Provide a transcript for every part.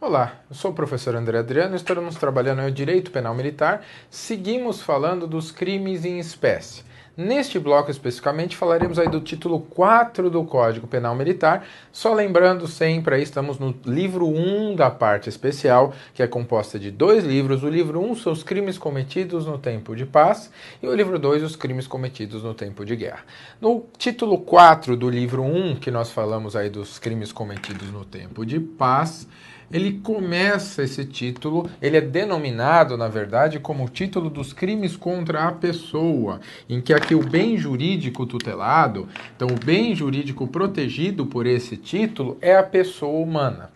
Olá, eu sou o professor André Adriano, estamos trabalhando no Direito Penal Militar, seguimos falando dos crimes em espécie. Neste bloco especificamente falaremos aí do título 4 do Código Penal Militar, só lembrando sempre, aí estamos no livro 1 da parte especial, que é composta de 2 livros. O livro 1 são os crimes cometidos no tempo de paz e o livro 2 os crimes cometidos no tempo de guerra. No título 4 do livro 1, que nós falamos aí dos crimes cometidos no tempo de paz, ele começa esse título, ele é denominado, na verdade, como o título dos crimes contra a pessoa, em que aqui o bem jurídico tutelado, então o bem jurídico protegido por esse título é a pessoa humana.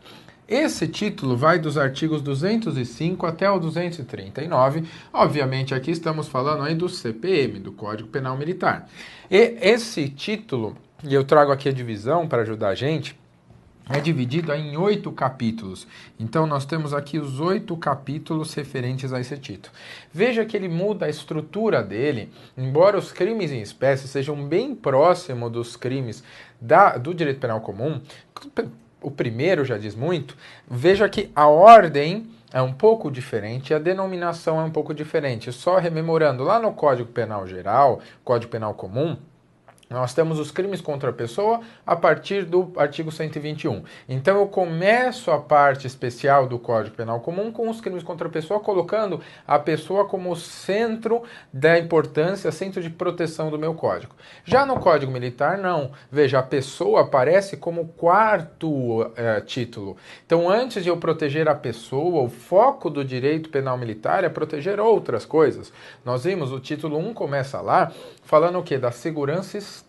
Esse título vai dos artigos 205 até o 239, obviamente aqui estamos falando aí do CPM, do Código Penal Militar. E esse título, e eu trago aqui a divisão para ajudar a gente, é dividido em 8 capítulos. Então, nós temos aqui os 8 capítulos referentes a esse título. Veja que ele muda a estrutura dele, embora os crimes em espécie sejam bem próximos dos crimes do direito penal comum, o primeiro já diz muito, veja que a ordem é um pouco diferente e a denominação é um pouco diferente. Só rememorando, lá no Código Penal Geral, Código Penal Comum, nós temos os crimes contra a pessoa a partir do artigo 121. Então eu começo a parte especial do Código Penal Comum com os crimes contra a pessoa, colocando a pessoa como centro da importância, centro de proteção do meu código. Já no Código Militar, não. Veja, a pessoa aparece como quarto título. Então, antes de eu proteger a pessoa, o foco do direito penal militar é proteger outras coisas. Nós vimos, o título 1 começa lá, falando o quê? Da segurança externa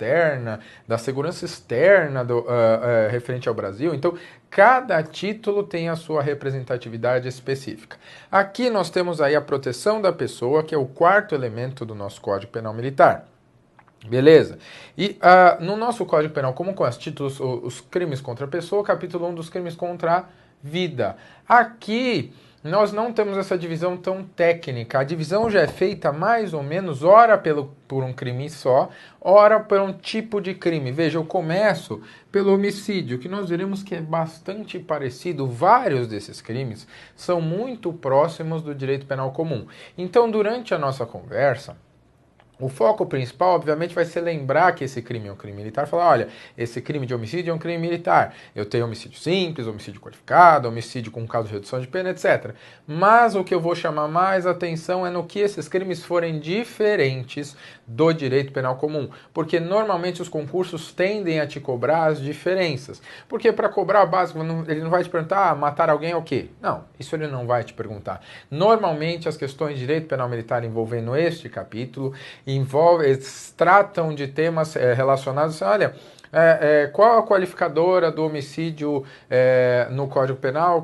referente ao Brasil. Então, cada título tem a sua representatividade específica. Aqui nós temos aí a proteção da pessoa, que é o quarto elemento do nosso Código Penal Militar. Beleza? E no nosso Código Penal Comum, com os títulos, os crimes contra a pessoa, capítulo 1 dos crimes contra a vida. Aqui nós não temos essa divisão tão técnica. A divisão já é feita mais ou menos, ora por um crime só, ora por um tipo de crime. Veja, eu começo pelo homicídio, que nós veremos que é bastante parecido. Vários desses crimes são muito próximos do direito penal comum. Então, durante a nossa conversa, o foco principal, obviamente, vai ser lembrar que esse crime é um crime militar. Falar, olha, esse crime de homicídio é um crime militar. Eu tenho homicídio simples, homicídio qualificado, homicídio com caso de redução de pena, etc. Mas o que eu vou chamar mais atenção é no que esses crimes forem diferentes do direito penal comum. Porque normalmente os concursos tendem a te cobrar as diferenças. Porque para cobrar o básico, ele não vai te perguntar, matar alguém é o quê? Não, isso ele não vai te perguntar. Normalmente as questões de direito penal militar envolvendo este capítulo eles tratam de temas relacionados, olha, qual a qualificadora do homicídio no Código Penal,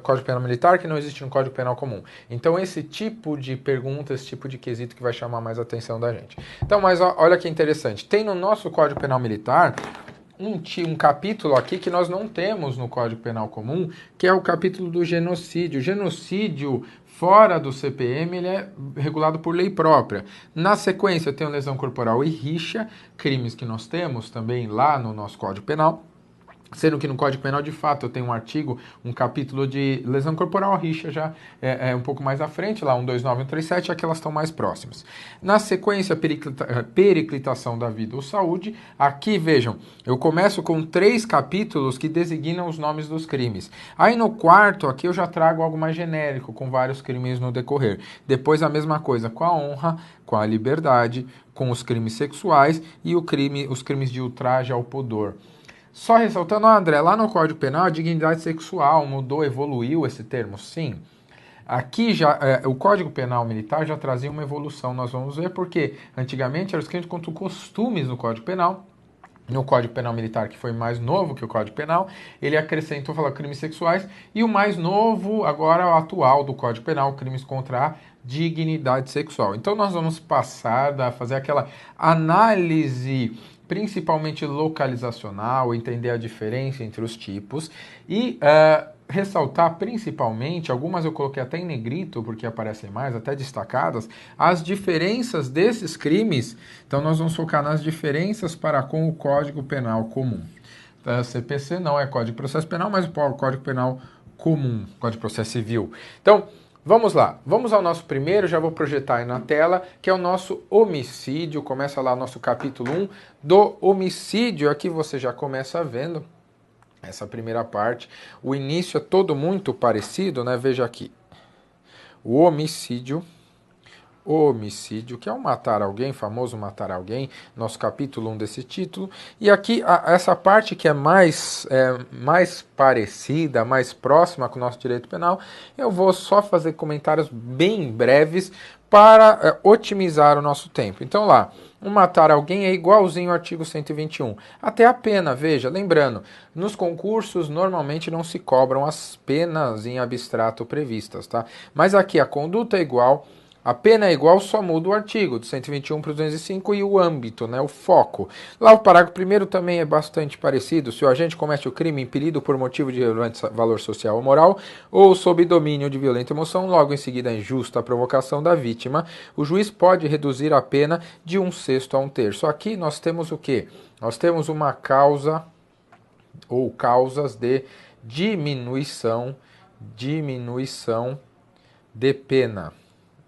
Código Penal Militar, que não existe no Código Penal Comum. Então, esse tipo de pergunta, esse tipo de quesito que vai chamar mais a atenção da gente. Então, mas olha que interessante, tem no nosso Código Penal Militar um capítulo aqui que nós não temos no Código Penal Comum, que é o capítulo do genocídio. O genocídio fora do CPM, ele é regulado por lei própria. Na sequência, eu tenho lesão corporal e rixa, crimes que nós temos também lá no nosso Código Penal. Sendo que no Código Penal, de fato, eu tenho um artigo, um capítulo de lesão corporal, a rixa já é um pouco mais à frente, lá 129 e 137, aquelas estão mais próximas. Na sequência, periclitação da vida ou saúde. Aqui, vejam, eu começo com 3 capítulos que designam os nomes dos crimes. Aí no quarto, aqui eu já trago algo mais genérico, com vários crimes no decorrer. Depois a mesma coisa com a honra, com a liberdade, com os crimes sexuais e os crimes de ultraje ao pudor. Só ressaltando, André, lá no Código Penal, a dignidade sexual mudou, evoluiu esse termo? Sim. Aqui já o Código Penal Militar já trazia uma evolução, nós vamos ver, porque antigamente eram os crimes contra costumes no Código Penal. No Código Penal Militar, que foi mais novo que o Código Penal, ele acrescentou, falou, crimes sexuais, e o mais novo, agora o atual do Código Penal, crimes contra a dignidade sexual. Então nós vamos passar a fazer aquela análise principalmente localizacional, entender a diferença entre os tipos e ressaltar principalmente, algumas eu coloquei até em negrito, porque aparecem mais, até destacadas, as diferenças desses crimes. Então nós vamos focar nas diferenças para com o Código Penal Comum. CPC não é Código de Processo Penal, mas o Código Penal Comum, Código de Processo Civil. Então, vamos lá. Vamos ao nosso primeiro, já vou projetar aí na tela, que é o nosso homicídio. Começa lá o nosso capítulo 1 do homicídio. Aqui você já começa vendo essa primeira parte. O início é todo muito parecido, né? Veja aqui. O homicídio, que é o matar alguém, famoso matar alguém, nosso capítulo 1 desse título. E aqui, essa parte que é mais parecida, mais próxima com o nosso direito penal, eu vou só fazer comentários bem breves para otimizar o nosso tempo. Então lá, matar alguém é igualzinho ao artigo 121. Até a pena, veja, lembrando, nos concursos normalmente não se cobram as penas em abstrato previstas, tá? Mas aqui a conduta é igual, a pena é igual, só muda o artigo, do 121 para o 205 e o âmbito, né, o foco. Lá o parágrafo primeiro também é bastante parecido. Se o agente comete o crime impelido por motivo de relevante valor social ou moral ou sob domínio de violenta emoção, logo em seguida a injusta provocação da vítima, o juiz pode reduzir a pena de 1/6 a 1/3. Aqui nós temos o quê? Nós temos uma causa ou causas de diminuição de pena.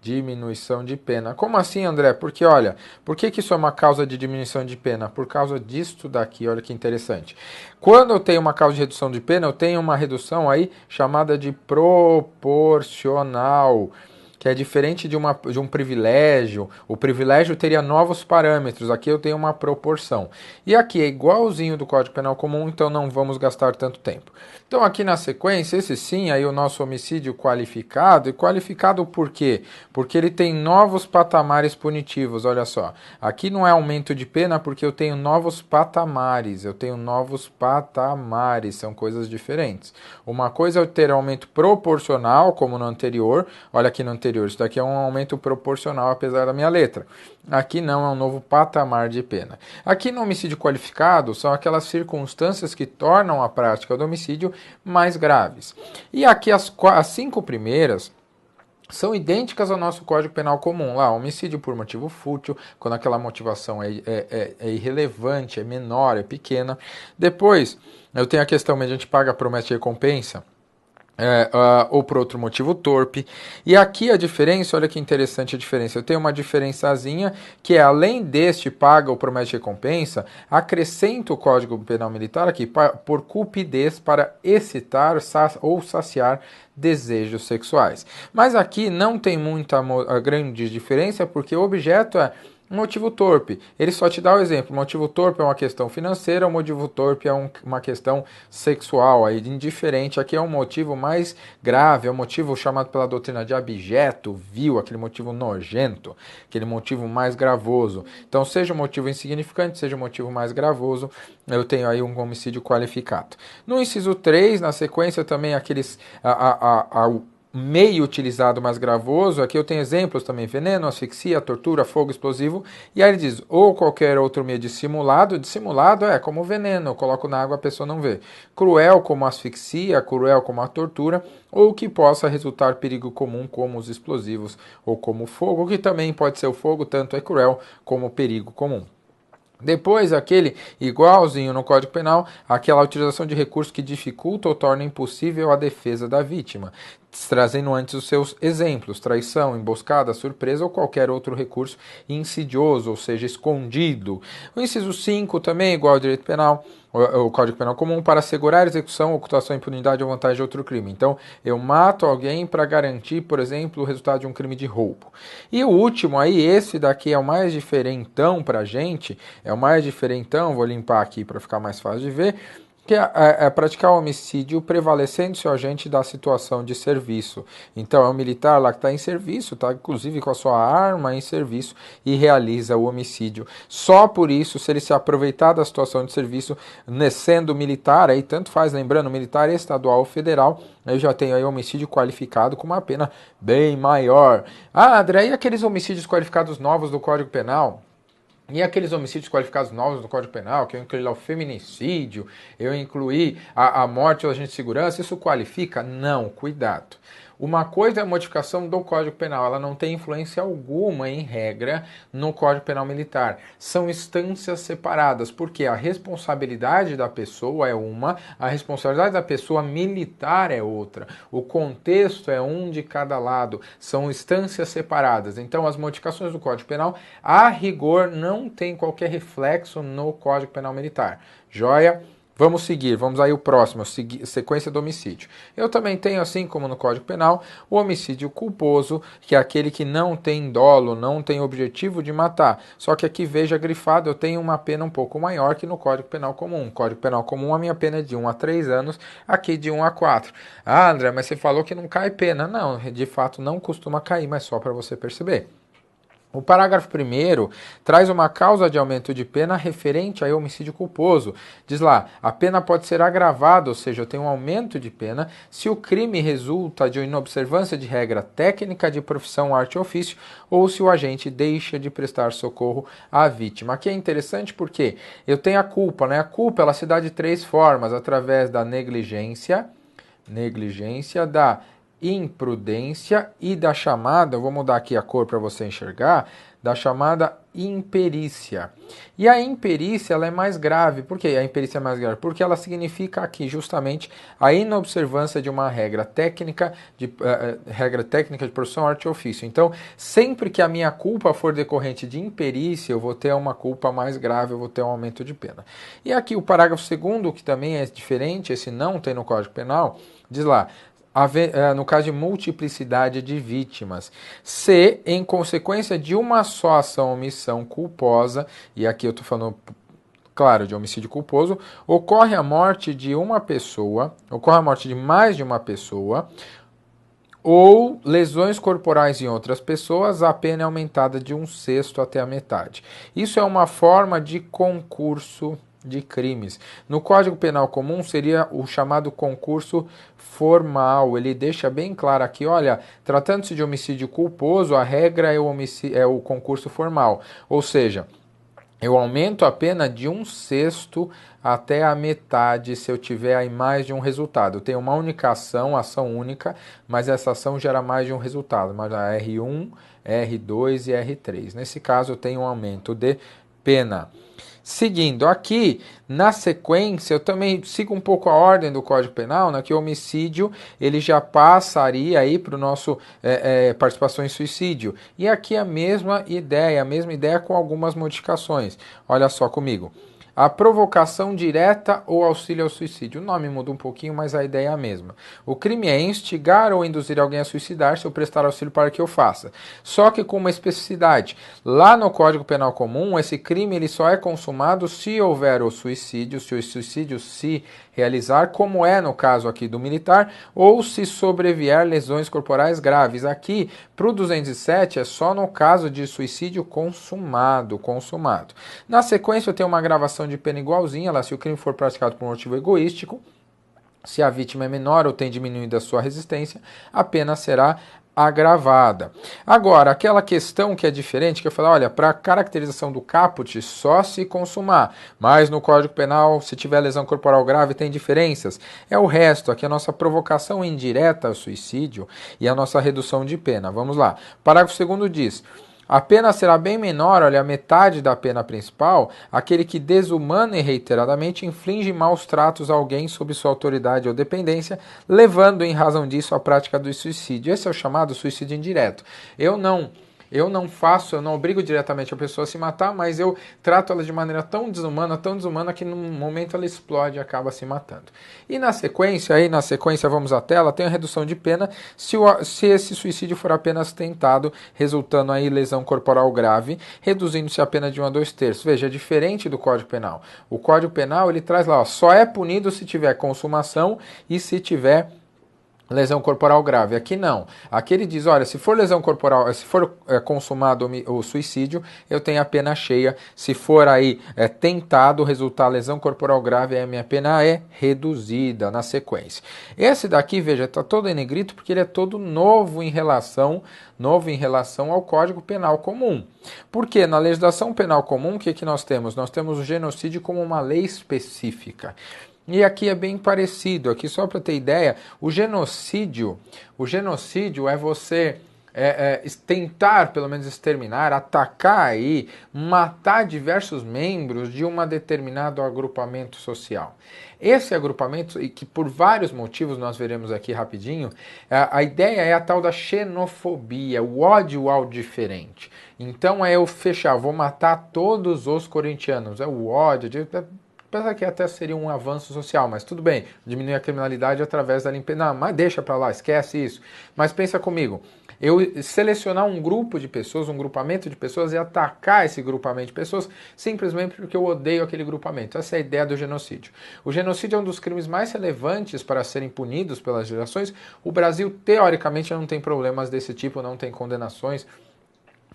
Diminuição de pena. Como assim, André? Porque, olha, por que isso é uma causa de diminuição de pena? Por causa disto daqui, olha que interessante. Quando eu tenho uma causa de redução de pena, eu tenho uma redução aí chamada de proporcional, que é diferente de um privilégio. O privilégio teria novos parâmetros, aqui eu tenho uma proporção. E aqui é igualzinho do Código Penal Comum, então não vamos gastar tanto tempo. Então aqui na sequência, esse sim, aí o nosso homicídio qualificado. E qualificado por quê? Porque ele tem novos patamares punitivos, olha só. Aqui não é aumento de pena porque eu tenho novos patamares, são coisas diferentes. Uma coisa é eu ter aumento proporcional, como no anterior, olha aqui no anterior, isso daqui é um aumento proporcional, apesar da minha letra. Aqui não, é um novo patamar de pena. Aqui no homicídio qualificado, são aquelas circunstâncias que tornam a prática do homicídio mais graves. E aqui as 5 primeiras são idênticas ao nosso Código Penal comum. Lá, homicídio por motivo fútil, quando aquela motivação é irrelevante, é menor, é pequena. Depois, eu tenho a questão mediante paga, promessa e recompensa. Ou por outro motivo torpe. E aqui a diferença, olha que interessante a diferença. Eu tenho uma diferençazinha que é, além deste paga ou promete recompensa, acrescento o Código Penal Militar aqui por cupidez para excitar ou saciar desejos sexuais. Mas aqui não tem muita grande diferença porque o objeto é motivo torpe. Ele só te dá o exemplo. Motivo torpe é uma questão financeira, o motivo torpe é uma questão sexual, aí indiferente. Aqui é um motivo mais grave, é um motivo chamado pela doutrina de abjeto, vil, aquele motivo nojento, aquele motivo mais gravoso. Então, seja um motivo insignificante, seja um motivo mais gravoso, eu tenho aí um homicídio qualificado. No inciso 3, na sequência, também aqueles meio utilizado mais gravoso, aqui eu tenho exemplos também, veneno, asfixia, tortura, fogo explosivo, e aí ele diz, ou qualquer outro meio dissimulado é como veneno, eu coloco na água, a pessoa não vê, cruel como asfixia, cruel como a tortura, ou que possa resultar perigo comum como os explosivos, ou como o fogo, que também pode ser o fogo, tanto é cruel como perigo comum. Depois, aquele igualzinho no Código Penal, aquela utilização de recurso que dificulta ou torna impossível a defesa da vítima, trazendo antes os seus exemplos, traição, emboscada, surpresa ou qualquer outro recurso insidioso, ou seja, escondido. O inciso 5 também é igual ao direito penal, o Código Penal Comum, para assegurar a execução, ocultação, impunidade ou vantagem de outro crime. Então, eu mato alguém para garantir, por exemplo, o resultado de um crime de roubo. E o último aí, esse daqui é o mais diferentão para a gente, vou limpar aqui para ficar mais fácil de ver, que é praticar o homicídio prevalecendo-se o agente da situação de serviço. Então, é o militar lá que está em serviço, está inclusive com a sua arma em serviço e realiza o homicídio. Só por isso, se ele se aproveitar da situação de serviço, sendo militar, aí tanto faz, lembrando, militar estadual ou federal, eu já tenho aí homicídio qualificado com uma pena bem maior. Ah, André, e aqueles homicídios qualificados novos do Código Penal? E aqueles homicídios qualificados novos do Código Penal, que eu incluí lá o feminicídio, eu incluí a morte do agente de segurança, isso qualifica? Não, cuidado. Uma coisa é a modificação do Código Penal, ela não tem influência alguma, em regra, no Código Penal Militar. São instâncias separadas, porque a responsabilidade da pessoa é uma, a responsabilidade da pessoa militar é outra. O contexto é um de cada lado, são instâncias separadas. Então, as modificações do Código Penal, a rigor, não tem qualquer reflexo no Código Penal Militar. Joia? Vamos seguir, vamos aí o próximo, sequência do homicídio. Eu também tenho, assim como no Código Penal, o homicídio culposo, que é aquele que não tem dolo, não tem objetivo de matar. Só que aqui, veja grifado, eu tenho uma pena um pouco maior que no Código Penal Comum. No Código Penal Comum, a minha pena é de 1 a 3 anos, aqui de 1 a 4. Ah, André, mas você falou que não cai pena. Não, de fato não costuma cair, mas só para você perceber. O parágrafo 1º traz uma causa de aumento de pena referente ao homicídio culposo. Diz lá, a pena pode ser agravada, ou seja, tem um aumento de pena, se o crime resulta de inobservância de regra técnica de profissão, arte ou ofício, ou se o agente deixa de prestar socorro à vítima. Aqui é interessante porque eu tenho a culpa, né? A culpa ela se dá de 3 formas, através da negligência, da imprudência e da chamada, eu vou mudar aqui a cor para você enxergar, da chamada imperícia. E a imperícia ela é mais grave. Por que a imperícia é mais grave? Porque ela significa aqui justamente a inobservância de uma regra técnica de profissão, arte e ofício. Então, sempre que a minha culpa for decorrente de imperícia, eu vou ter uma culpa mais grave, eu vou ter um aumento de pena. E aqui o parágrafo 2º, que também é diferente, esse não tem no Código Penal, diz lá, no caso de multiplicidade de vítimas, se em consequência de uma só ação ou omissão culposa, e aqui eu estou falando, claro, de homicídio culposo, ocorre a morte de uma pessoa, ocorre a morte de mais de uma pessoa, ou lesões corporais em outras pessoas, a pena é aumentada de 1/6 até a metade. Isso é uma forma de concurso de crimes. No Código Penal Comum seria o chamado concurso formal. Ele deixa bem claro aqui, olha, tratando-se de homicídio culposo, a regra é o concurso formal. Ou seja, eu aumento a pena de 1/6 até a metade se eu tiver aí mais de um resultado. Eu tenho uma única ação única, mas essa ação gera mais de um resultado, mas a R1, R2 e R3. Nesse caso eu tenho um aumento de pena. Seguindo aqui, na sequência, eu também sigo um pouco a ordem do Código Penal, né, que o homicídio ele já passaria aí para o nosso participação em suicídio. E aqui a mesma ideia com algumas modificações. Olha só comigo. A provocação direta ou auxílio ao suicídio. O nome muda um pouquinho, mas a ideia é a mesma. O crime é instigar ou induzir alguém a suicidar-se ou prestar auxílio para que eu faça. Só que com uma especificidade. Lá no Código Penal Comum, esse crime ele só é consumado se houver o suicídio, se o suicídio se realizar, como é no caso aqui do militar, ou se sobrevier lesões corporais graves. Aqui, para o 207, é só no caso de suicídio consumado. Na sequência, eu tenho uma gravação de pena igualzinha, lá, se o crime for praticado por um motivo egoístico, se a vítima é menor ou tem diminuído a sua resistência, a pena será agravada. Agora, aquela questão que é diferente, que eu falei, olha, para a caracterização do caput só se consumar, mas no Código Penal, se tiver lesão corporal grave, tem diferenças. É o resto, aqui a nossa provocação indireta ao suicídio e a nossa redução de pena. Vamos lá. Parágrafo 2º diz: a pena será bem menor, olha, a metade da pena principal, aquele que desumana e reiteradamente inflige maus tratos a alguém sob sua autoridade ou dependência, levando em razão disso à prática do suicídio. Esse é o chamado suicídio indireto. Eu não obrigo diretamente a pessoa a se matar, mas eu trato ela de maneira tão desumana, que no momento ela explode e acaba se matando. E na sequência, vamos à tela, tem a redução de pena se esse suicídio for apenas tentado, resultando aí lesão corporal grave, reduzindo-se a pena de 1 a 2/3. Veja, é diferente do Código Penal. O Código Penal, ele traz lá, só é punido se tiver consumação e se tiver lesão corporal grave. Aqui não. Aqui ele diz, olha, se for lesão corporal, se for consumado o suicídio, eu tenho a pena cheia. Se for aí tentado resultar lesão corporal grave, aí a minha pena é reduzida na sequência. Esse daqui, veja, está todo em negrito porque ele é todo novo em relação ao Código Penal Comum. Porque na legislação penal comum, o que nós temos? Nós temos o genocídio como uma lei específica. E aqui é bem parecido. Aqui só para ter ideia, o genocídio é você tentar, pelo menos exterminar, atacar aí, matar diversos membros de um determinado agrupamento social. Esse agrupamento, e que por vários motivos nós veremos aqui rapidinho, a ideia é a tal da xenofobia, o ódio ao diferente. Então é eu fechar, vou matar todos os corintianos, é o ódio, apesar que até seria um avanço social, mas tudo bem, diminuir a criminalidade através da limpeza. Não, mas deixa pra lá, esquece isso. Mas pensa comigo, eu selecionar um grupo de pessoas, um grupamento de pessoas e atacar esse grupamento de pessoas simplesmente porque eu odeio aquele grupamento. Essa é a ideia do genocídio. O genocídio é um dos crimes mais relevantes para serem punidos pelas gerações. O Brasil, teoricamente, não tem problemas desse tipo, não tem condenações.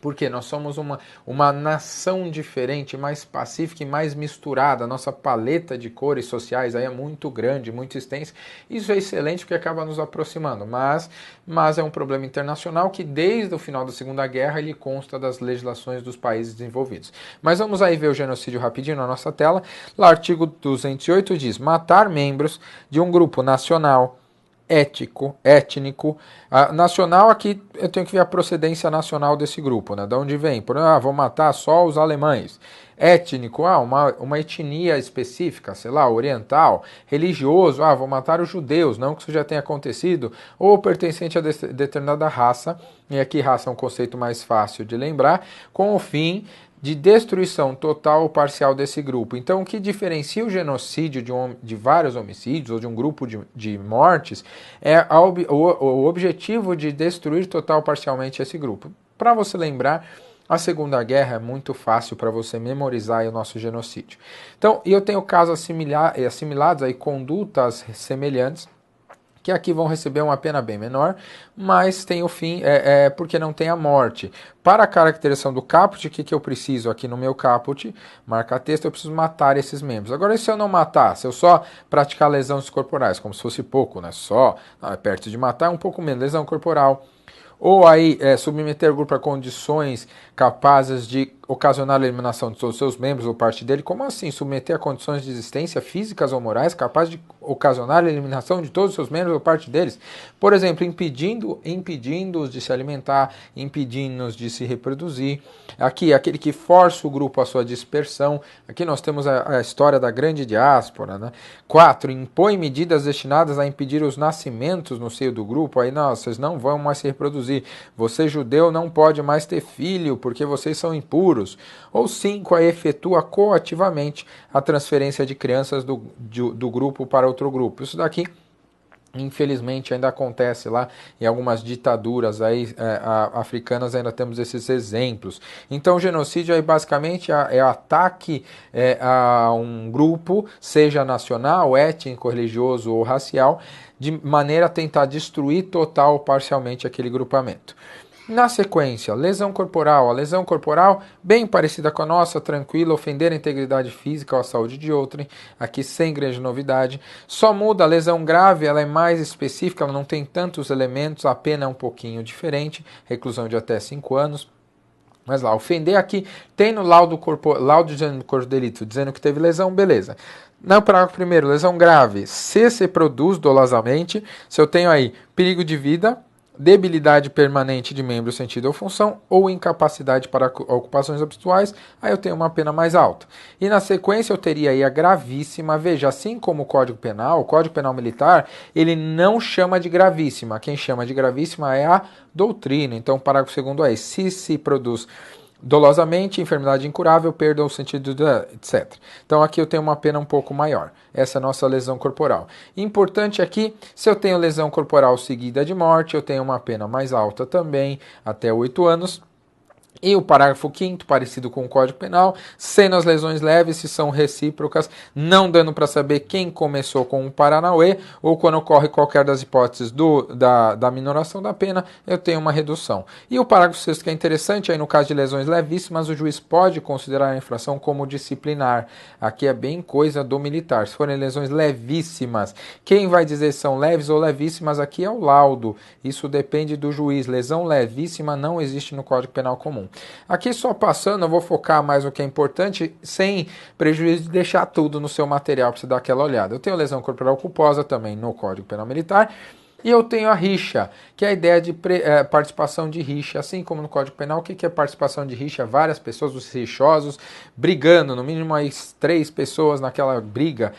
Porque nós somos uma nação diferente, mais pacífica e mais misturada. A nossa paleta de cores sociais aí é muito grande, muito extensa. Isso é excelente porque acaba nos aproximando, mas é um problema internacional que desde o final da Segunda Guerra ele consta das legislações dos países desenvolvidos. Mas vamos aí ver o genocídio rapidinho na nossa tela. Lá, o artigo 208 diz: matar membros de um grupo nacional, étnico, nacional. Aqui eu tenho que ver a procedência nacional desse grupo, né? De onde vem? Vou matar só os alemães. Étnico, uma etnia específica, sei lá, oriental. Religioso, vou matar os judeus, não que isso já tenha acontecido, ou pertencente a determinada raça, e aqui raça é um conceito mais fácil de lembrar, com o fim de destruição total ou parcial desse grupo. Então, o que diferencia o genocídio de vários homicídios ou de um grupo de mortes é o objetivo de destruir total ou parcialmente esse grupo. Para você lembrar, a Segunda Guerra é muito fácil para você memorizar o nosso genocídio. Então, eu tenho casos assimilados, aí, condutas semelhantes, que aqui vão receber uma pena bem menor, mas tem o fim, porque não tem a morte. Para a caracterização do caput, o que eu preciso aqui no meu caput, marca texto, eu preciso matar esses membros. Agora, e se eu não matar? Se eu só praticar lesões corporais, como se fosse pouco, né? Só, perto de matar, um pouco menos, lesão corporal. Ou aí submeter o grupo a condições capazes de ocasionar a eliminação de todos os seus membros ou parte dele. Como assim? Submeter a condições de existência físicas ou morais capazes de ocasionar a eliminação de todos os seus membros ou parte deles? Por exemplo, impedindo-os de se alimentar, impedindo-os de se reproduzir. Aqui, aquele que força o grupo à sua dispersão. Aqui nós temos a história da grande diáspora, né? 4. Impõe medidas destinadas a impedir os nascimentos no seio do grupo. Aí, não, vocês não vão mais se reproduzir. Você, judeu, não pode mais ter filho porque vocês são impuros. Ou 5, efetua coativamente a transferência de crianças do grupo para outro grupo. Isso daqui, infelizmente, ainda acontece lá em algumas ditaduras aí, africanas, ainda temos esses exemplos. Então, o genocídio aí basicamente é ataque a um grupo, seja nacional, étnico, religioso ou racial, de maneira a tentar destruir total ou parcialmente aquele grupamento. Na sequência, lesão corporal. A lesão corporal, bem parecida com a nossa, tranquila, ofender a integridade física ou a saúde de outrem, aqui sem grande novidade. Só muda a lesão grave, ela é mais específica, ela não tem tantos elementos, a pena é um pouquinho diferente, reclusão de até 5 anos. Mas lá, ofender aqui, tem no laudo de corpo de delito dizendo que teve lesão, beleza. No parágrafo primeiro, lesão grave, se produz dolosamente, se eu tenho aí perigo de vida, debilidade permanente de membro, sentido ou função, ou incapacidade para ocupações habituais, aí eu tenho uma pena mais alta. E na sequência eu teria aí a gravíssima, veja, assim como o Código Penal Militar, ele não chama de gravíssima, quem chama de gravíssima é a doutrina. Então o parágrafo segundo é, se produz dolosamente, enfermidade incurável, perda ou sentido, etc. Então aqui eu tenho uma pena um pouco maior. Essa é a nossa lesão corporal. Importante aqui, se eu tenho lesão corporal seguida de morte, eu tenho uma pena mais alta também, até 8 anos. E o parágrafo 5º, parecido com o Código Penal, sendo as lesões leves, se são recíprocas, não dando para saber quem começou com o Paranauê, ou quando ocorre qualquer das hipóteses da minoração da pena, eu tenho uma redução. E o parágrafo 6º, que é interessante, aí no caso de lesões levíssimas, o juiz pode considerar a infração como disciplinar. Aqui é bem coisa do militar. Se forem lesões levíssimas, quem vai dizer se são leves ou levíssimas aqui é o laudo. Isso depende do juiz. Lesão levíssima não existe no Código Penal comum. Aqui só passando, eu vou focar mais no que é importante, sem prejuízo de deixar tudo no seu material para você dar aquela olhada. Eu tenho lesão corporal culposa também no Código Penal Militar. E eu tenho a rixa, que é a ideia de participação de rixa, assim como no Código Penal. O que é participação de rixa? Várias pessoas, os rixosos, brigando, no mínimo aí 3 pessoas naquela briga.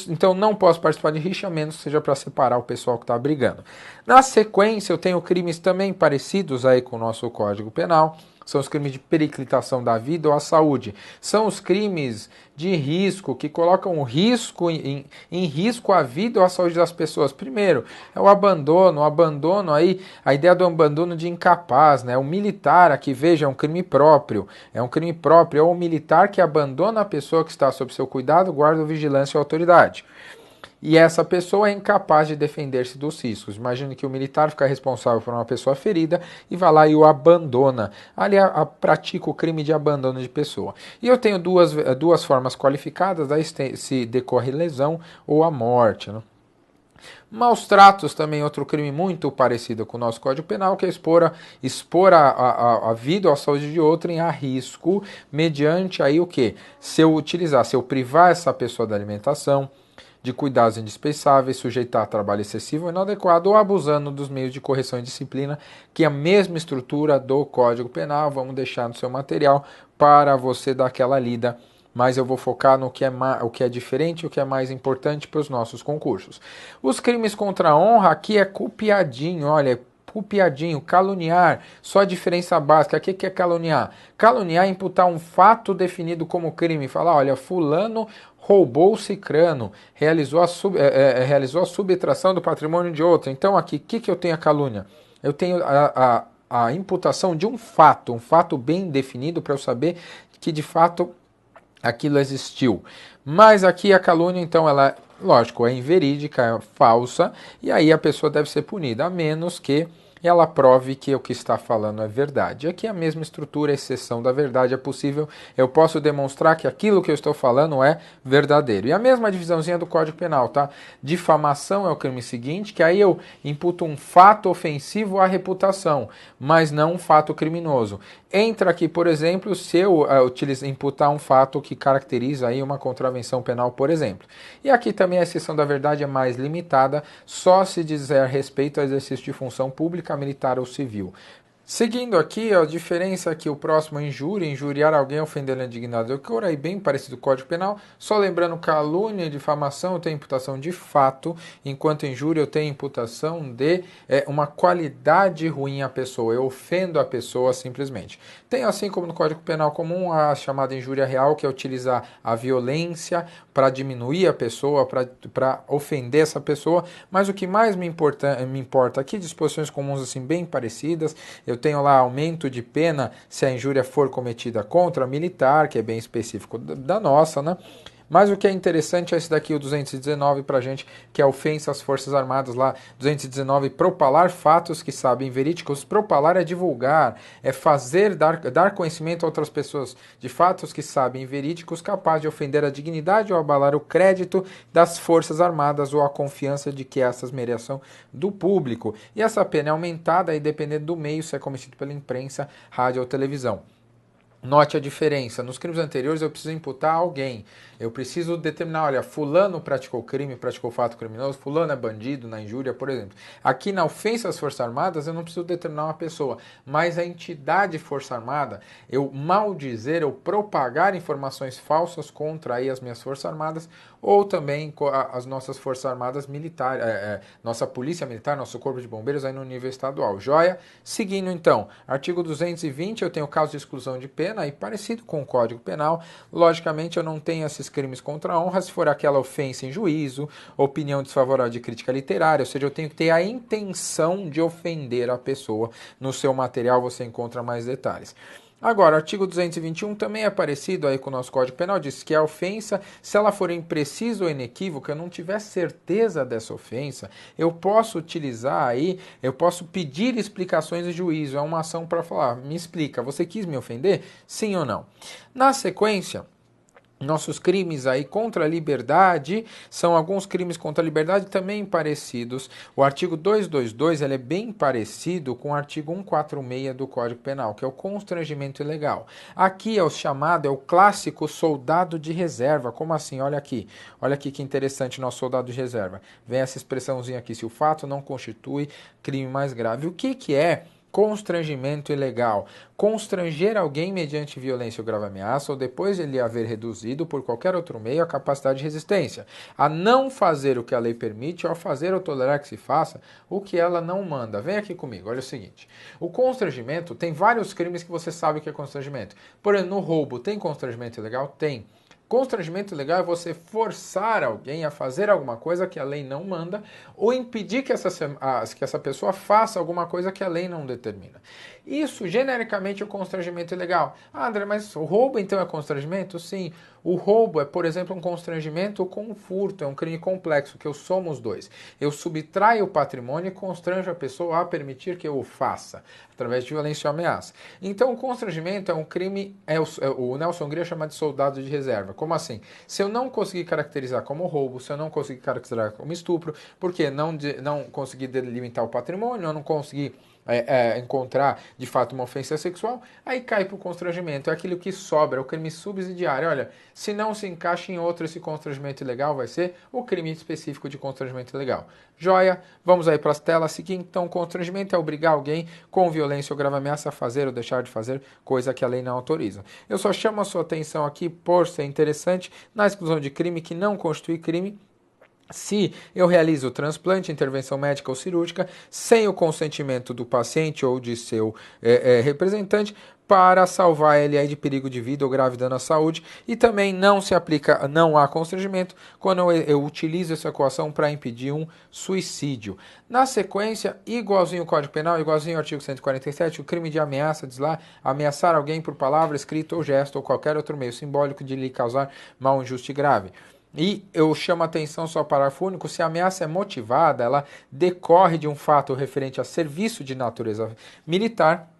Então não posso participar de rixa, a menos que seja para separar o pessoal que está brigando. Na sequência, eu tenho crimes também parecidos aí com o nosso Código Penal. São os crimes de periclitação da vida ou a saúde. São os crimes de risco, que colocam o risco em risco a vida ou a saúde das pessoas. Primeiro, é o abandono aí, a ideia do abandono de incapaz, né? O militar, aqui veja, é um crime próprio. É o militar que abandona a pessoa que está sob seu cuidado, guarda, vigilância ou autoridade. E essa pessoa é incapaz de defender-se dos riscos. Imagine que o militar fica responsável por uma pessoa ferida e vai lá e o abandona. Ali pratica o crime de abandono de pessoa. E eu tenho duas formas qualificadas, aí se decorre lesão ou a morte, né? Maus tratos também, outro crime muito parecido com o nosso Código Penal, que é expor a vida ou a saúde de outrem a risco, mediante aí o quê? Se eu privar essa pessoa da alimentação, de cuidados indispensáveis, sujeitar a trabalho excessivo ou inadequado ou abusando dos meios de correção e disciplina, que é a mesma estrutura do Código Penal. Vamos deixar no seu material para você dar aquela lida, mas eu vou focar no que é diferente e o que é mais importante para os nossos concursos. Os crimes contra a honra aqui é copiadinho, olha, copiadinho, caluniar, só a diferença básica. O que é caluniar? Caluniar é imputar um fato definido como crime, falar, olha, fulano roubou o cicrano, realizou a subtração do patrimônio de outro. Então aqui, o que eu tenho a calúnia? Eu tenho a imputação de um fato bem definido para eu saber que de fato aquilo existiu. Mas aqui a calúnia, então, ela, lógico, é inverídica, é falsa, e aí a pessoa deve ser punida, a menos que ela prove que o que está falando é verdade. Aqui a mesma estrutura, a exceção da verdade é possível. Eu posso demonstrar que aquilo que eu estou falando é verdadeiro. E a mesma divisãozinha do Código Penal, tá? Difamação é o crime seguinte, que aí eu imputo um fato ofensivo à reputação, mas não um fato criminoso. Entra aqui, por exemplo, se eu imputar um fato que caracteriza aí uma contravenção penal, por exemplo. E aqui também a exceção da verdade é mais limitada, só se dizer respeito ao exercício de função pública, militar ou civil. Seguindo aqui, a diferença aqui, o próximo é injúria, injuriar alguém, ofender a dignidade. Eu quero aí bem parecido com o Código Penal, só lembrando, calúnia e difamação eu tenho imputação de fato, enquanto injúria eu tenho imputação de uma qualidade ruim à pessoa, eu ofendo a pessoa simplesmente. Tem, assim como no Código Penal comum, a chamada injúria real, que é utilizar a violência para diminuir a pessoa, para ofender essa pessoa, mas o que mais me importa aqui, disposições comuns assim bem parecidas, eu tenho lá aumento de pena se a injúria for cometida contra militar, que é bem específico da nossa, né? Mas o que é interessante é esse daqui, o 219, para a gente, que é ofensa às Forças Armadas lá. 219, propalar fatos que sabem verídicos. Propalar é divulgar, é dar conhecimento a outras pessoas de fatos que sabem verídicos, capaz de ofender a dignidade ou abalar o crédito das Forças Armadas ou a confiança de que essas mereçam do público. E essa pena é aumentada aí dependendo do meio, se é cometido pela imprensa, rádio ou televisão. Note a diferença. Nos crimes anteriores eu preciso imputar alguém. Eu preciso determinar, olha, fulano praticou crime, praticou fato criminoso, fulano é bandido na injúria, por exemplo. Aqui na ofensa às Forças Armadas eu não preciso determinar uma pessoa, mas a entidade Força Armada, eu maldizer, eu propagar informações falsas contra aí as minhas Forças Armadas ou também as nossas Forças Armadas militares, nossa Polícia Militar, nosso Corpo de Bombeiros aí no nível estadual. Joia? Seguindo então, artigo 220, eu tenho o caso de exclusão de pena, aí parecido com o Código Penal. Logicamente eu não tenho esses crimes contra a honra se for aquela ofensa em juízo, opinião desfavorável de crítica literária, ou seja, eu tenho que ter a intenção de ofender a pessoa. No seu material você encontra mais detalhes. Agora, o artigo 221 também é parecido aí com o nosso Código Penal, diz que a ofensa, se ela for imprecisa ou inequívoca, eu não tiver certeza dessa ofensa, eu posso utilizar aí, eu posso pedir explicações de juízo, é uma ação para falar, me explica, você quis me ofender? Sim ou não? Na sequência, nossos crimes aí contra a liberdade são alguns crimes contra a liberdade também parecidos. O artigo 222 ele é bem parecido com o artigo 146 do Código Penal, que é o constrangimento ilegal. Aqui é o chamado, é o clássico soldado de reserva. Como assim? Olha aqui que interessante nosso soldado de reserva. Vem essa expressãozinha aqui, se o fato não constitui crime mais grave. O que é constrangimento ilegal? Constranger alguém mediante violência ou grave ameaça, ou depois de ele haver reduzido por qualquer outro meio a capacidade de resistência, a não fazer o que a lei permite, ou a fazer ou tolerar que se faça o que ela não manda. Vem aqui comigo, olha o seguinte. O constrangimento, tem vários crimes que você sabe que é constrangimento. Por exemplo, no roubo, tem constrangimento ilegal? Tem. Constrangimento ilegal é você forçar alguém a fazer alguma coisa que a lei não manda ou impedir que essa pessoa faça alguma coisa que a lei não determina. Isso, genericamente, é o constrangimento ilegal. Ah, André, mas o roubo, então, é constrangimento? Sim. O roubo é, por exemplo, um constrangimento com um furto, é um crime complexo, que eu somo os dois. Eu subtraio o patrimônio e constranjo a pessoa a permitir que eu o faça, através de violência ou ameaça. Então, o constrangimento é um crime, o Nelson Hungria chama de soldado de reserva. Como assim? Se eu não conseguir caracterizar como roubo, se eu não conseguir caracterizar como estupro, porque não conseguir delimitar o patrimônio, eu não conseguir encontrar de fato uma ofensa sexual, aí cai para o constrangimento. É aquilo que sobra, é o crime subsidiário. Olha, se não se encaixa em outro esse constrangimento ilegal, vai ser o crime específico de constrangimento ilegal. Joia, vamos aí para as telas seguintes. Então, constrangimento é obrigar alguém com violência ou grave ameaça a fazer ou deixar de fazer coisa que a lei não autoriza. Eu só chamo a sua atenção aqui por ser interessante na exclusão de crime que não constitui crime se eu realizo o transplante, intervenção médica ou cirúrgica, sem o consentimento do paciente ou de seu representante, para salvar ele aí de perigo de vida ou grave dano à saúde, e também não há constrangimento quando eu utilizo essa coação para impedir um suicídio. Na sequência, igualzinho o Código Penal, igualzinho o artigo 147, o crime de ameaça diz lá, ameaçar alguém por palavra, escrito ou gesto ou qualquer outro meio simbólico de lhe causar mal injusto e grave. E eu chamo a atenção só para parágrafo único, se a ameaça é motivada, ela decorre de um fato referente a serviço de natureza militar,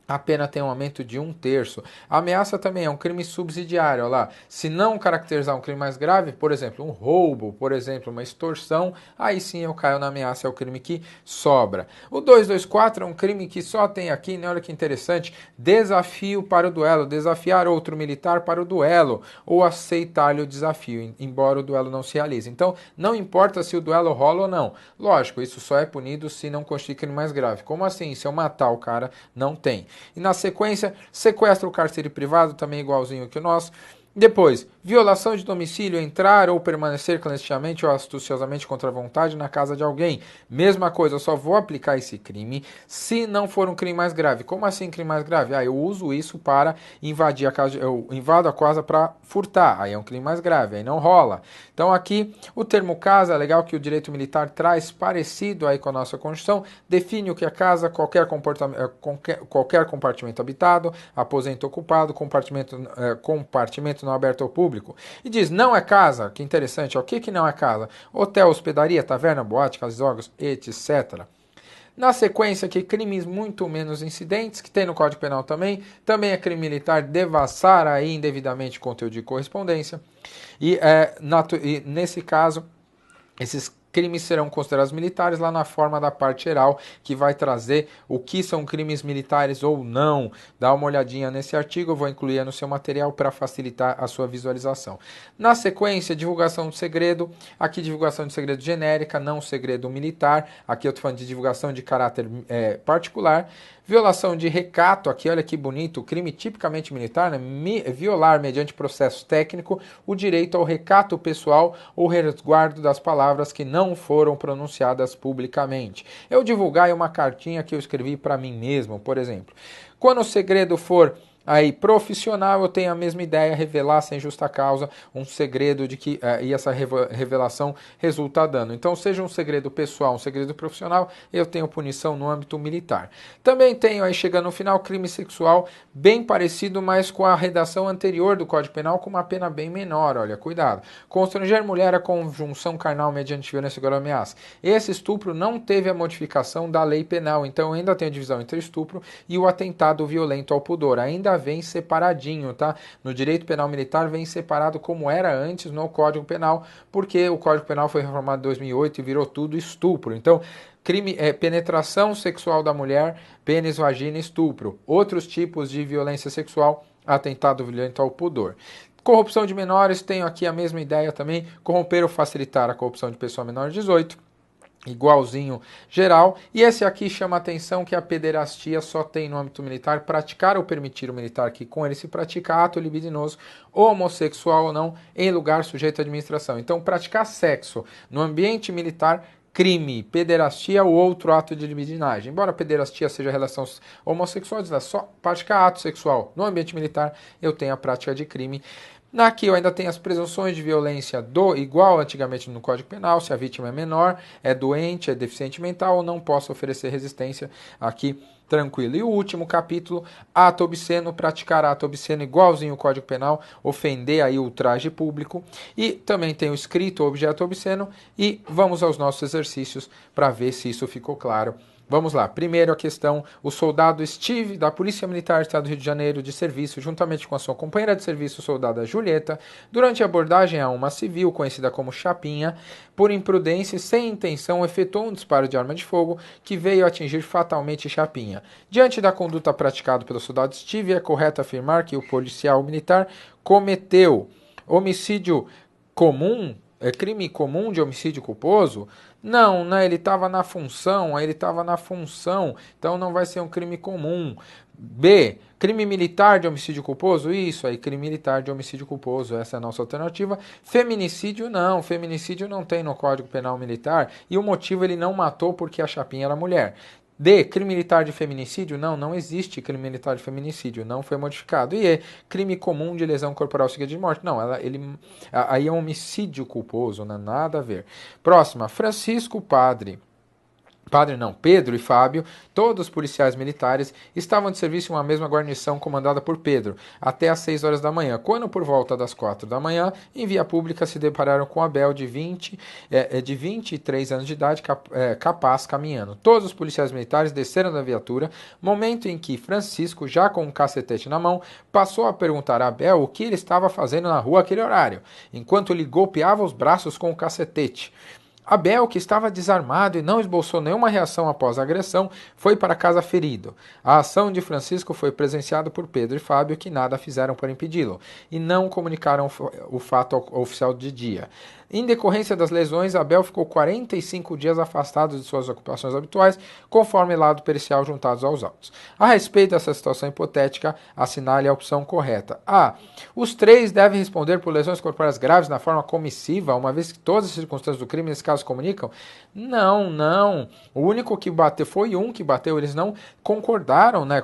a pena tem um aumento de 1/3. A ameaça também é um crime subsidiário, olha lá. Se não caracterizar um crime mais grave, por exemplo, um roubo, por exemplo, uma extorsão, aí sim eu caio na ameaça, é o crime que sobra. O 224 é um crime que só tem aqui, né? Olha que interessante, desafio para o duelo, desafiar outro militar para o duelo, ou aceitar-lhe o desafio, embora o duelo não se realize. Então, não importa se o duelo rola ou não. Lógico, isso só é punido se não constituir crime mais grave. Como assim? Se eu matar o cara, não tem. E na sequência, sequestro ou cárcere privado, também igualzinho que o nosso. Depois, violação de domicílio, entrar ou permanecer clandestinamente ou astuciosamente contra a vontade na casa de alguém. Mesma coisa, eu só vou aplicar esse crime se não for um crime mais grave. Como assim crime mais grave? Eu uso isso para invadir a casa, eu invado a casa para furtar. Aí é um crime mais grave, aí não rola. Então aqui, o termo casa, é legal que o direito militar traz parecido aí com a nossa Constituição, define o que é casa, qualquer compartimento habitado, aposento ocupado, compartimento não aberto ao público. E diz, não é casa, que interessante, o que não é casa? Hotel, hospedaria, taverna, boate, casa de jogos, etc. Na sequência aqui, crimes muito menos incidentes, que tem no Código Penal também é crime militar devassar aí indevidamente conteúdo de correspondência. E nesse caso, esses crimes serão considerados militares lá na forma da parte geral, que vai trazer o que são crimes militares ou não. Dá uma olhadinha nesse artigo, eu vou incluir no seu material para facilitar a sua visualização. Na sequência, divulgação de segredo. Aqui, divulgação de segredo genérica, não segredo militar. Aqui eu estou falando de divulgação de caráter particular. Violação de recato, aqui olha que bonito, crime tipicamente militar, né? Violar mediante processo técnico o direito ao recato pessoal ou resguardo das palavras que não foram pronunciadas publicamente. Eu divulgar uma cartinha que eu escrevi para mim mesmo, por exemplo. Quando o segredo for aí profissional, eu tenho a mesma ideia, revelar sem justa causa um segredo de que e essa revelação resulta dano. Então, seja um segredo pessoal, um segredo profissional, eu tenho punição no âmbito militar. Também tenho aí, chegando no final, crime sexual, bem parecido, mas com a redação anterior do Código Penal, com uma pena bem menor, olha, cuidado. Constranger mulher a conjunção carnal mediante violência ou ameaça. Esse estupro não teve a modificação da lei penal, então ainda tem a divisão entre estupro e o atentado violento ao pudor. Ainda ainda vem separadinho, tá? No direito penal militar vem separado como era antes no Código Penal, porque o Código Penal foi reformado em 2008 e virou tudo estupro. Então, crime é penetração sexual da mulher, pênis, vagina, estupro. Outros tipos de violência sexual, atentado violento ao pudor. Corrupção de menores, tenho aqui a mesma ideia também, corromper ou facilitar a corrupção de pessoa menor de 18, igualzinho geral. E esse aqui chama a atenção que a pederastia só tem no âmbito militar, praticar ou permitir o militar que com ele se pratica ato libidinoso, homossexual ou não, em lugar sujeito à administração. Então, praticar sexo no ambiente militar, crime, pederastia ou outro ato de libidinagem. Embora a pederastia seja relação homossexual, diz lá, só praticar ato sexual no ambiente militar, eu tenho a prática de crime. Aqui eu ainda tenho as presunções de violência igual antigamente no Código Penal, se a vítima é menor, é doente, é deficiente mental ou não possa oferecer resistência, aqui tranquilo. E o último capítulo, ato obsceno, praticar ato obsceno igualzinho o Código Penal, ofender aí o ultraje público. E também tem o escrito objeto obsceno e vamos aos nossos exercícios para ver se isso ficou claro. Vamos lá. Primeiro a questão, o soldado Steve, da Polícia Militar do Estado do Rio de Janeiro, de serviço, juntamente com a sua companheira de serviço, soldada Julieta, durante a abordagem a uma civil, conhecida como Chapinha, por imprudência e sem intenção, efetuou um disparo de arma de fogo que veio atingir fatalmente Chapinha. Diante da conduta praticada pelo soldado Steve, é correto afirmar que o policial militar cometeu homicídio comum, crime comum de homicídio culposo? Não, né? Ele estava na função, então não vai ser um crime comum. B, crime militar de homicídio culposo? Isso aí, crime militar de homicídio culposo, essa é a nossa alternativa. Feminicídio não tem no Código Penal Militar e o motivo ele não matou porque a Chapinha era mulher. D, crime militar de feminicídio? Não existe crime militar de feminicídio, não foi modificado. E E, crime comum de lesão corporal seguida de morte? Não, aí é um homicídio culposo, não é nada a ver. Próxima, Pedro e Fábio, todos policiais militares, estavam de serviço em uma mesma guarnição comandada por Pedro, até às 6 horas da manhã, quando por volta das 4 da manhã, em via pública se depararam com Abel, de 23 anos de idade, capaz, caminhando. Todos os policiais militares desceram da viatura, momento em que Francisco, já com um cacetete na mão, passou a perguntar a Abel o que ele estava fazendo na rua àquele horário, enquanto lhe golpeava os braços com o cacetete. Abel, que estava desarmado e não esboçou nenhuma reação após a agressão, foi para casa ferido. A ação de Francisco foi presenciada por Pedro e Fábio, que nada fizeram para impedi-lo, e não comunicaram o fato ao oficial de dia. Em decorrência das lesões, Abel ficou 45 dias afastado de suas ocupações habituais, conforme lado pericial juntados aos autos. A respeito dessa situação hipotética, assinale a opção correta. A. Os três devem responder por lesões corporais graves na forma comissiva, uma vez que todas as circunstâncias do crime nesse caso comunicam? Não. O único que bateu foi um que bateu, eles não concordaram, né,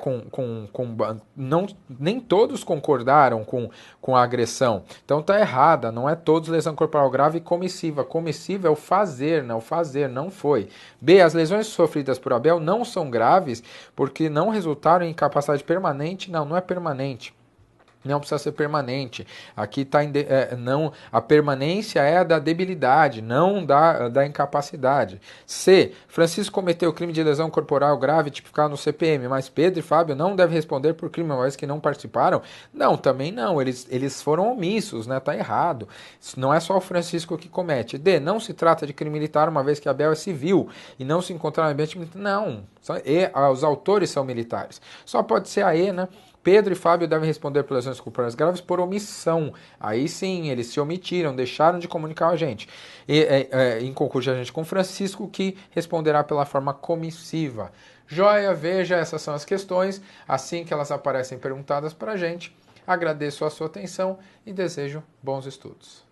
nem todos concordaram com a agressão. Então tá errada, não é todos lesão corporal grave e comissiva. Comissiva é o fazer, né? O fazer não foi. B, as lesões sofridas por Abel não são graves porque não resultaram em incapacidade permanente. Não é permanente. Não precisa ser permanente. Aqui está a permanência é a da debilidade, não da incapacidade. C. Francisco cometeu crime de lesão corporal grave tipificado no CPM, mas Pedro e Fábio não devem responder por crime, uma vez que não participaram? Não, também não. Eles foram omissos, né? Tá errado. Não é só o Francisco que comete. D. Não se trata de crime militar, uma vez que Abel é civil e não se encontrar no ambiente militar. Não. Os autores são militares. Só pode ser a E, né? Pedro e Fábio devem responder por lesões corporais graves por omissão. Aí sim, eles se omitiram, deixaram de comunicar a gente. Em concurso, a gente com Francisco, que responderá pela forma comissiva. Joia, veja, essas são as questões. Assim que elas aparecem perguntadas para a gente, agradeço a sua atenção e desejo bons estudos.